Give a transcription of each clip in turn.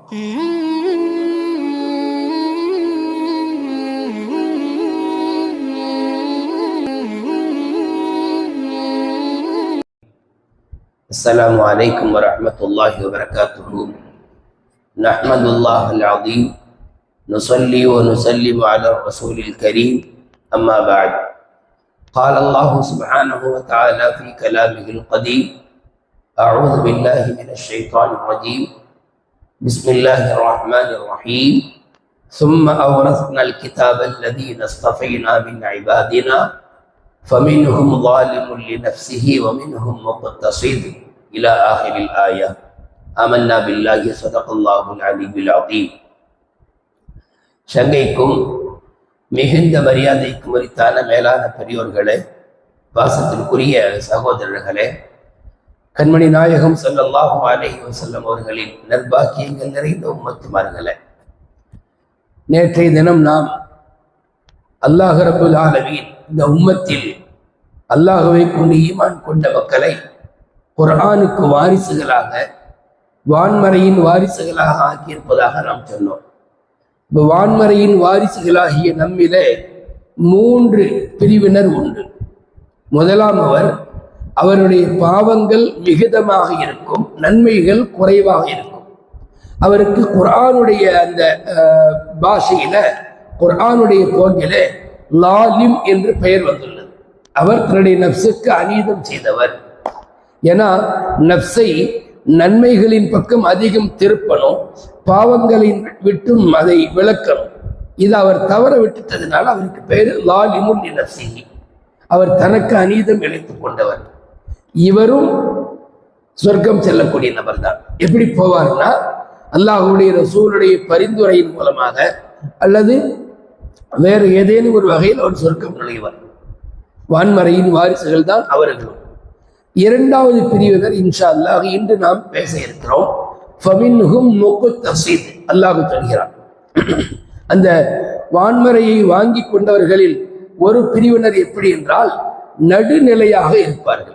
السلام عليكم ورحمة الله وبركاته. نحمد الله العظيم نصلي ونسلم على الرسول الكريم. أما بعد، قال الله سبحانه وتعالى في كلامه القديم: أعوذ بالله من الشيطان الرجيم، بسم الله الرحمن الرحيم. ثم أورثنا الكتاب الذين اصطفينا من عبادنا فمنهم ظالم لنفسه ومنهم مقتصد إلى آخر الآية. آمنا بالله صدق الله العلي العظيم. சங்கைக்கும் மிகுந்த மரியாதைக்கும் உரித்தான மேலான பெரியோர்களே, பாசத்திற்குரிய சகோதரர்களே, கண்மணி நாயகம் ஸல்லல்லாஹு அலைஹி வஸல்லம் அவர்களின் நற்பாக்கியங்கள் நிறைந்த உம்மத்துமார்களே, நேற்றைய தினம் நாம் அல்லாஹ் ரப்புல் ஆலமீன் இந்த உம்மத்தில் அல்லாஹ்வை கொண்டு ஈமான் கொண்ட மக்களை குர்ஆனுக்கு வாரிசுகளாக, வான்மறையின் வாரிசுகளாக ஆக்கியிருப்பதாக நாம் சொன்னோம். வான்மறையின் வாரிசுகளாகிய நம்மிலே 3 பிரிவினர் உண்டு. முதலாம் அவருடைய பாவங்கள் மிகுதமாக இருக்கும், நன்மைகள் குறைவாக இருக்கும். அவருக்கு குர்ஆனுடைய அந்த பாஷையில, குர்ஆனுடைய போக்கில லாலிம் என்று பெயர் வந்துள்ளது. அவர் தன்னுடைய நப்சுக்கு அநீதம் செய்தவர். ஏன்னா நப்சை நன்மைகளின் பக்கம் அதிகம் திருப்பணும், பாவங்களின் விட்டும் அதை விளக்கணும். இது அவர் தவற விட்டுட்டதுனால அவருக்கு பெயர் லாலிமுல் லினஃப்ஸிஹி. அவர் தனக்கு அநீதம் இழைத்துக் கொண்டவர். இவரும் சொர்க்கம் செல்லக்கூடிய நபர் தான். எப்படி போவார்னா, அல்லாஹ்வுடைய ரசூலுடைய பரிந்துரையின் மூலமாக அல்லது வேறு ஏதேனும் ஒரு வகையில் அவர் சொர்க்கம் நுழைவார். வான்மறையின் வாரிசுகள் தான் அவர்களும். இரண்டாவது பிரிவினர் இன்ஷா அல்லாஹ் இன்று நாம் பேச இருக்கிறோம். ஃபமின்ஹும் முக்தஸித். அல்லாஹ் சொல்கிறான், அந்த வான்மறையை வாங்கி கொண்டவர்களில் ஒரு பிரிவினர் எப்படி என்றால் நடுநிலையாக இருப்பார்கள்.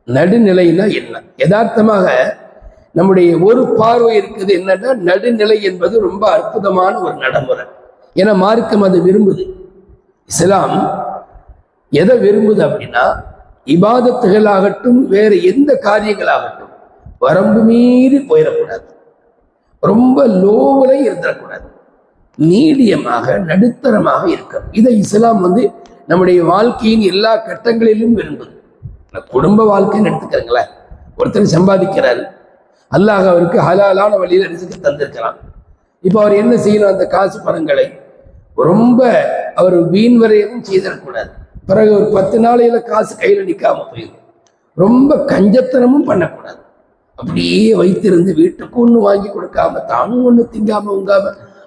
நடுநிலைனா என்ன? யதார்த்தமாக நம்முடைய ஒரு பார்வை இருக்குது என்னன்னா, நடுநிலை என்பது ரொம்ப அற்புதமான ஒரு நடைமுறை. ஏன்னா மார்க்கம் அதை விரும்புது. இஸ்லாம் எதை விரும்புது அப்படின்னா, இபாதத்துகளாகட்டும் வேறு எந்த காரியங்களாகட்டும் வரம்பு மீறி போயிடக்கூடாது, ரொம்ப லோவலை இருந்துடக்கூடாது, மீடியமாக நடுத்தரமாக இருக்கணும். இதை இஸ்லாம் நம்முடைய வாழ்க்கையின் எல்லா கட்டங்களிலும் விரும்புது. குடும்ப வாழ்க்கைன்னு எடுத்துக்கிறீங்களேன். ஒருத்தர் சம்பாதிக்கிறாரு, அல்லாஹ் அவருக்கு ஹலாலான வழியில் ரிஸ்க் தந்திருக்கலாம். இப்போ அவர் என்ன செய்யணும்? அந்த காசு பணங்களை ரொம்ப அவர் வீண் வரையவும் செய்திடக்கூடாது. பிறகு ஒரு 10 நாளையில காசு கையில் நிற்காம போயிடும். ரொம்ப கஞ்சத்தனமும் பண்ணக்கூடாது. அப்படியே வைத்திருந்து வீட்டுக்கு ஒன்று வாங்கி கொடுக்காம, தானும் ஒன்று திங்காம உங்காம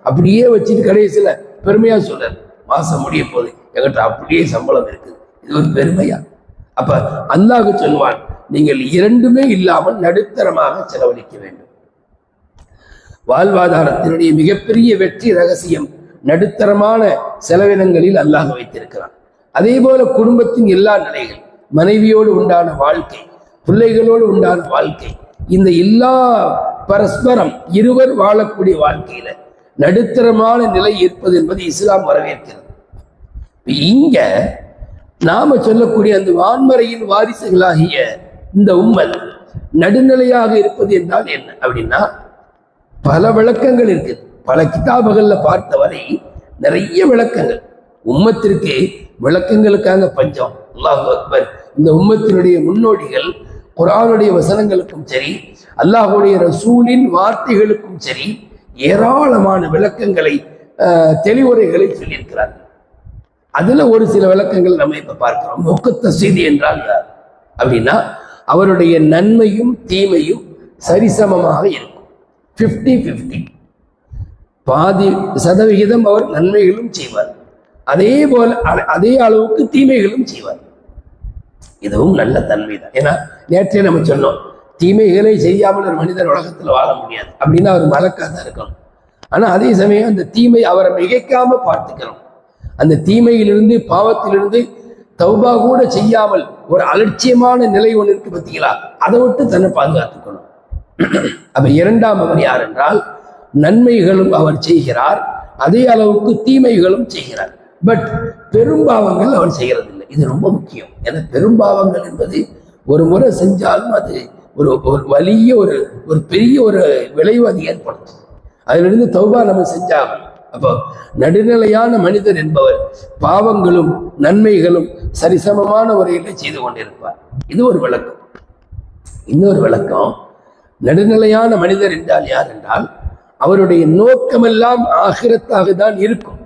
அப்படியே வச்சுட்டு கடைசியில பெருமையா சொல்றாரு, மாசம் முடிய போகுது, என்கிட்ட அப்படியே சம்பளம் இருக்குது. இது ஒரு பெருமையா? அப்ப அல்லாஹ் சொல்வான், நீங்கள் இரண்டுமே இல்லாமல் நடுத்தரமாக செலவழிக்க வேண்டும். வாழ்வாதாரத்தினுடைய மிகப்பெரிய வெற்றி ரகசியம் நடுத்தரமான செலவினங்களில் அல்லாஹ் வைத்திருக்கிறான். அதே போல குடும்பத்தின் எல்லா நிலைகள், மனைவியோடு உண்டான வாழ்க்கை, பிள்ளைகளோடு உண்டான வாழ்க்கை, இந்த எல்லா பரஸ்பரம் இருவர் வாழக்கூடிய வாழ்க்கையில நடுத்தரமான நிலை இருப்பது என்பது இஸ்லாம் வரவேற்கிறது. இங்க நாம சொல்லக்கூடிய அந்த வான்மறையின் வாரிசுகளாகிய இந்த உம்மத் நடுநிலையாக இருப்பது என்றால் என்ன அப்படின்னா, பல விளக்கங்கள் இருக்குது. பல கிதாபுகள்ல பார்த்தவரை நிறைய விளக்கங்கள். உம்மத்திற்கு விளக்கங்களுக்காக பஞ்சம். அல்லாஹு அக்பர். இந்த உம்மத்தினுடைய முன்னோடிகள் குர்ஆனுடைய வசனங்களுக்கும் சரி, அல்லாஹுடைய ரசூலின் வார்த்தைகளுக்கும் சரி ஏராளமான விளக்கங்களை, தெளிவுரைகளை சொல்லியிருக்கிறார்கள். அதுல ஒரு சில விளக்கங்கள் நம்ம இப்ப பார்க்கிறோம். முக்தஸித் என்றால் யார் அப்படின்னா, அவருடைய நன்மையும் தீமையும் சரிசமமாக இருக்கும். 50-50, 50% அவர் நன்மைகளும் செய்வார், அதே போல அதே அளவுக்கு தீமைகளும் செய்வார். இதுவும் நல்ல தன்மை தான். ஏன்னா நேற்றே நம்ம சொன்னோம், தீமைகளை செய்யாமல் ஒரு மனிதர் உலகத்தில் வாழ முடியாது. அப்படின்னா அவர் மலக்காக தான் இருக்கணும். ஆனா அதே சமயம் அந்த தீமை அவரை மிகைக்காம பார்த்துக்கணும். அந்த தீமையிலிருந்து, பாவத்திலிருந்து தௌபா கூட செய்யாமல் ஒரு அலட்சியமான நிலை ஒன்று இருக்கு பார்த்தீங்களா, அதை விட்டு தன்னை பாதுகாத்துக்கணும். அப்ப இரண்டாம் அவர் யார் என்றால் நன்மைகளும் அவர் செய்கிறார், அதே அளவுக்கு தீமைகளும் செய்கிறார். பட் பெரும்பாவங்கள் அவர் செய்யறதில்லை. இது ரொம்ப முக்கியம். ஏன்னா பெரும்பாவங்கள் என்பது ஒரு முறை செஞ்சாலும் அது ஒரு வலிய ஒரு பெரிய ஒரு விளைவு அது ஏற்படுத்தும். அதிலிருந்து தௌபா நம்ம செஞ்சாகும். அப்போ நடுநிலையான மனிதர் என்பவர் பாவங்களும் நன்மைகளும் சரிசமமான முறையில் செய்து கொண்டிருப்பார். இது ஒரு விளக்கம். இன்னொரு விளக்கம், நடுநிலையான மனிதர் என்றால் யார் என்றால் அவருடைய நோக்கமெல்லாம் ஆகிரத்தாக தான் இருக்கும்.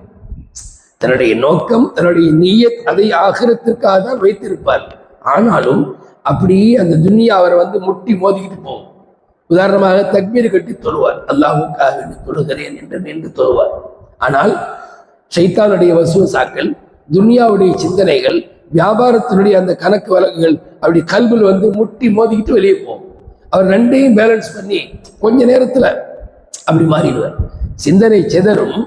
தன்னுடைய நோக்கம், தன்னுடைய நீயத் அதை ஆகிரத்திற்காக தான் வைத்திருப்பார். ஆனாலும் அப்படியே அந்த துன்யா அவரை முட்டி மோதிக்கிட்டு போகும். உதாரணமாக தக்பீர் கட்டி தொழுவார், அல்லாஹ்வுக்காக தொழுகிறேன் என்று நின்று தொழுவார். ஆனால் ஷைத்தானுடைய வசுவசாக்கள், துன்யாவுடைய சிந்தனைகள், வியாபாரத்தினுடைய அந்த கணக்கு வழக்குகள் அப்படி கல்வில் முட்டி மோதிக்கிட்டு வெளியே போகும். அவர் ரெண்டையும் பேலன்ஸ் பண்ணி கொஞ்ச நேரத்துல அப்படி மாறிடுவார். சிந்தனை சிதறும்,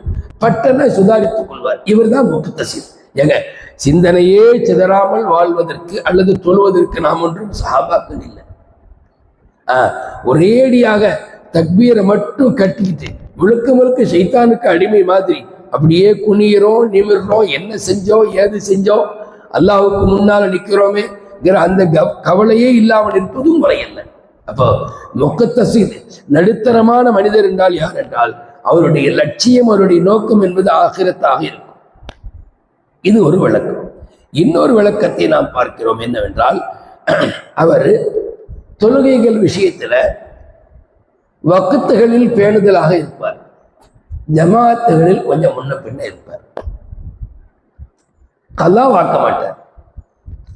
பட்டனை சுதாரித்துக் கொள்வார். இவர் தான் முக்தஸீர். ஏங்க, சிந்தனையே சிதறாமல் வாழ்வதற்கு அல்லது தொழுவதற்கு நாம் ஒன்றும் சஹாபாக்கள் இல்லை. ஒரேடியாக தக்பீரை மட்டும் கட்டிக்கிட்டு முழுக்க முழுக்க ஷைத்தானுக்கு அடிமை மாதிரி அப்படியே குனிகிறோம், நிமிர்றோம், என்ன செஞ்சோம் ஏது செஞ்சோம், அல்லாஹ்வுக்கு முன்னால நிற்கிறோமே அந்த கவலையே இல்லாமல் இருப்பதும் முறையல்ல. அப்போ முக்தஸீர் நடுத்தரமான மனிதர் என்றால் யார் என்றால் அவருடைய லட்சியம், அவருடைய நோக்கம் என்பது ஆகிரத்தாக இருக்கும். இது ஒரு விளக்கம். இன்னொரு விளக்கத்தை நாம் பார்க்கிறோம். என்னவென்றால், அவர் தொழுகைகள் விஷயத்துல வக்துகளில் பேணுதலாக இருப்பார், ஜமாத்துகளில் கொஞ்சம் முன்ன பின்ன இருப்பார், கல்லா வாக்க மாட்டார்.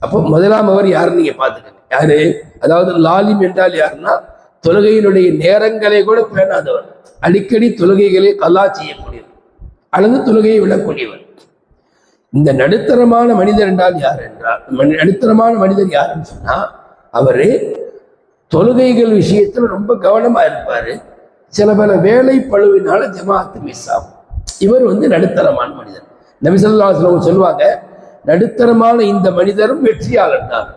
அப்போ முதலாம் அவர் யாருன்னு நீங்க பாத்துக்கங்க. யாரு? அதாவது லாலிம் என்றால் யாருன்னா தொழுகையினுடைய நேரங்களை கூட பேணாதவர், அடிக்கடி தொழுகைகளை கல்லா செய்யக்கூடியவர் அல்லது தொழுகையை விடக்கூடியவர். இந்த நடுத்தரமான மனிதர் என்றால் யார் என்றால், நடுத்தரமான மனிதர் யாருன்னு சொன்னா அவரு தொழுகைகள் விஷயத்துல ரொம்ப கவனமா இருப்பாரு. சில பல வேலை பழுவினால ஜமாத்து மிஸ் ஆகும். இவர் நடுத்தரமான மனிதர். நபி ஸல்லல்லாஹு அலைஹி வஸல்லம் சொல்லுவாங்க, நடுத்தரமான இந்த மனிதரும் வெற்றியாளர் தான்.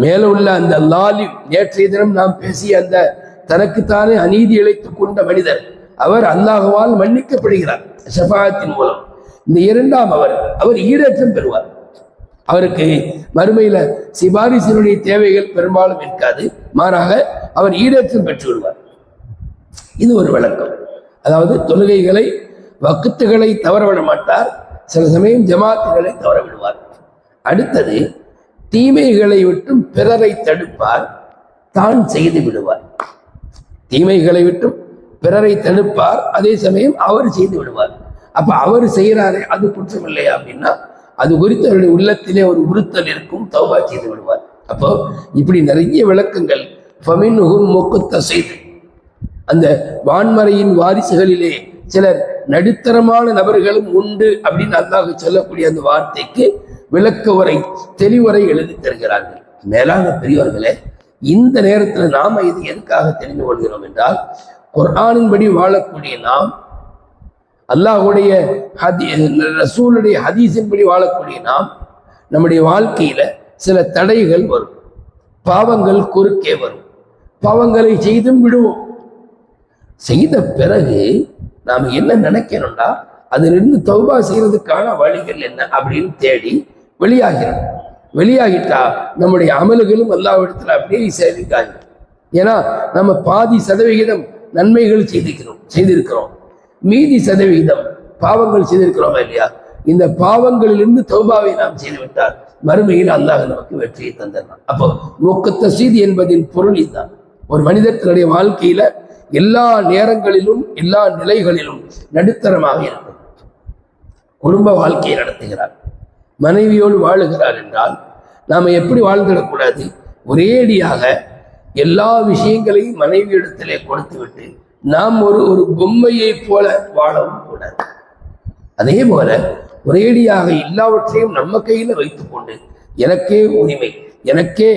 மேல உள்ள அந்த லாலிம், நேற்றைய தினம் நாம் பேசிய அந்த தனக்குத்தானே அநீதி இழைத்துக் கொண்ட மனிதர், அவர் அல்லாஹ்வால் மன்னிக்கப்படுகிறார் ஷஃபாஅத்தின் மூலம். இந்த இரண்டாம் அவர் ஈடேற்றம் பெறுவார். அவருக்கு மறுமையில சிபாரிசினுடைய தேவைகள் பெரும்பாலும் இருக்காது, மாறாக அவர் ஈடேற்றம் பெற்று விடுவார். இது ஒரு விளக்கம். அதாவது தொழுகைகளை வக்துகளை தவறவிட மாட்டார், சில சமயம் ஜமாத்துகளை தவற விடுவார். அடுத்தது, தீமைகளை விட்டும் பிறரை தடுப்பார், தான் செய்து விடுவார். தீமைகளை விட்டும் பிறரை தடுப்பார், அதே சமயம் அவர் செய்து விடுவார். அப்ப அவர் செய்யறாரே அது குற்றம் இல்லையா அப்படின்னா அது குறித்து அவருடைய உள்ளத்திலே ஒரு உறுத்தல் இருக்கும், தௌபா செய்து விடுவார். அப்போ இப்படி நிறைய விளக்கங்கள். ஃபமின்ஹும் முக்தஸீர், அந்த வான்மறையின் வாரிசுகளிலே சிலர் நடுத்தரமான நபர்களும் உண்டு அப்படின்னு அல்லாஹ் சொல்லக்கூடிய அந்த வார்த்தைக்கு விளக்க உரை, தெளிவுரை எழுதி தருகிறார்கள். மேலான பெரியவர்களே, இந்த நேரத்தில் நாம இது எதுக்காக தெரிந்து கொள்கிறோம் என்றால், குர்ஆனின்படி வாழக்கூடிய நாம், அல்லாஹ்வுடைய ரசூலுடைய ஹதீஸின்படி வாழக்கூடிய நாம், நம்முடைய வாழ்க்கையில சில தடைகள் வரும், பாவங்கள் குறுக்கே வரும், பாவங்களை செய்தும் விடுவோம். செய்த பிறகு நாம் என்ன நினைக்கணும்னா, அதிலிருந்து தௌபா செய்யறதுக்கான வழிகள் என்ன அப்படின்னு தேடி வெளியாகிறோம். வெளியாகிட்டா நம்முடைய அமல்களும் அல்லாஹ்விடத்துல அப்படியே சேவிக்காது. ஏன்னா நம்ம பாதி சதவிகிதம் நன்மைகள் செய்திருக்கிறோம், மீதி சதவிகிதம் பாவங்கள் செய்திருக்கிறோமா இல்லையா? இந்த பாவங்களிலிருந்து தௌபாவை நாம் செய்துவிட்டால் மறுமையில் அல்லாஹ் நமக்கு வெற்றியை தந்துடலாம். அப்போ முக்தஸீர் என்பதின் பொருள் இதுதான். ஒரு மனிதர் தன்னுடைய வாழ்க்கையில எல்லா நேரங்களிலும் எல்லா நிலைகளிலும் நடுத்தரமாக இருக்கும். குடும்ப வாழ்க்கையை நடத்துகிறார், மனைவியோடு வாழுகிறார் என்றால் நாம எப்படி வாழ்ந்துடக்கூடாது? ஒரேடியாக எல்லா விஷயங்களையும் மனைவியிடத்திலே கொடுத்துவிட்டு நாம் ஒரு பொம்மையை போல வாழவும் கூடாது. அதே போல ஒரேடியாக எல்லாவற்றையும் நம்ம கையில வைத்துக்கொண்டு எனக்கே உரிமை, எனக்கே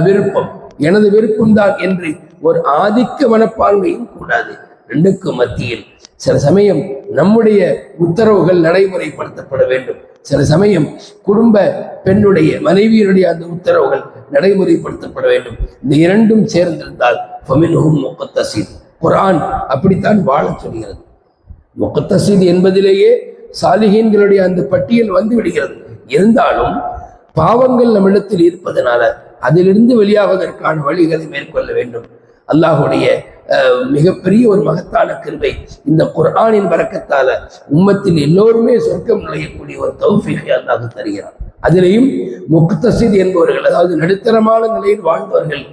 விருப்பம், எனது விருப்பம்தான் என்று ஒரு ஆதிக்க மனப்பான்மையும் கூடாது. ரெண்டுக்கு மத்தியில் சில சமயம் நம்முடைய உத்தரவுகள் நடைமுறைப்படுத்தப்பட வேண்டும், சில சமயம் குடும்ப பெண்ணுடைய மனைவியினுடைய அந்த உத்தரவுகள் நடைமுறைப்படுத்தப்பட வேண்டும். இந்த இரண்டும் சேர்ந்திருந்தால் ஃபமின்ஹும் முக்தஸீர், குர்ஆன் அப்படித்தான் வாழச் சொல்கிறது. முக்தஸித் என்பதிலேயே சாலிஹீன்களுடைய அந்த பட்டியல் வந்து விடுகிறது. இருந்தாலும் பாவங்கள் நம்மிடத்தில் இருப்பதனால அதிலிருந்து வெளியாவதற்கான வழிகளை மேற்கொள்ள வேண்டும். அல்லாஹுடைய மிகப்பெரிய ஒரு மகத்தான கிருபை இந்த குர்ஆனின் பரக்கத்தால உம்மத்தில் எல்லோருமே சொர்க்கம் நுழையக்கூடிய ஒரு தௌஃபீகை அல்லாஹ் தருகிறான். அதிலேயும் முக்தஸித் என்பவர்கள், அதாவது நடுத்தரமான நிலையில் வாழ்ந்தவர்கள்,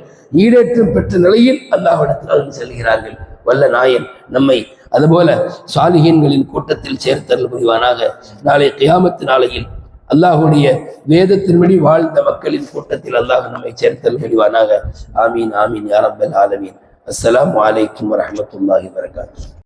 ஈடேற்றம் பெற்ற நிலையில் அல்லாஹ்விடத்தில் செல்கிறார்கள். வல்ல நாயன் நம்மை அதுபோல சாலிஹீன்களின் கூட்டத்தில் சேர்த்தல் புரிவானாக. நாளை கியாமத்து நாளையில் அல்லாஹுடைய வேதத்தின்படி வாழ்ந்த மக்களின் கூட்டத்தில் அல்லாஹ் நம்மை சேர்த்தல் புரிவானாக. ஆமீன் ஆமீன் யா ரப்பல் ஆலமீன். அஸ்ஸலாமு அலைக்கும் வரஹ்மத்துல்லாஹி வபரகாத்துஹு.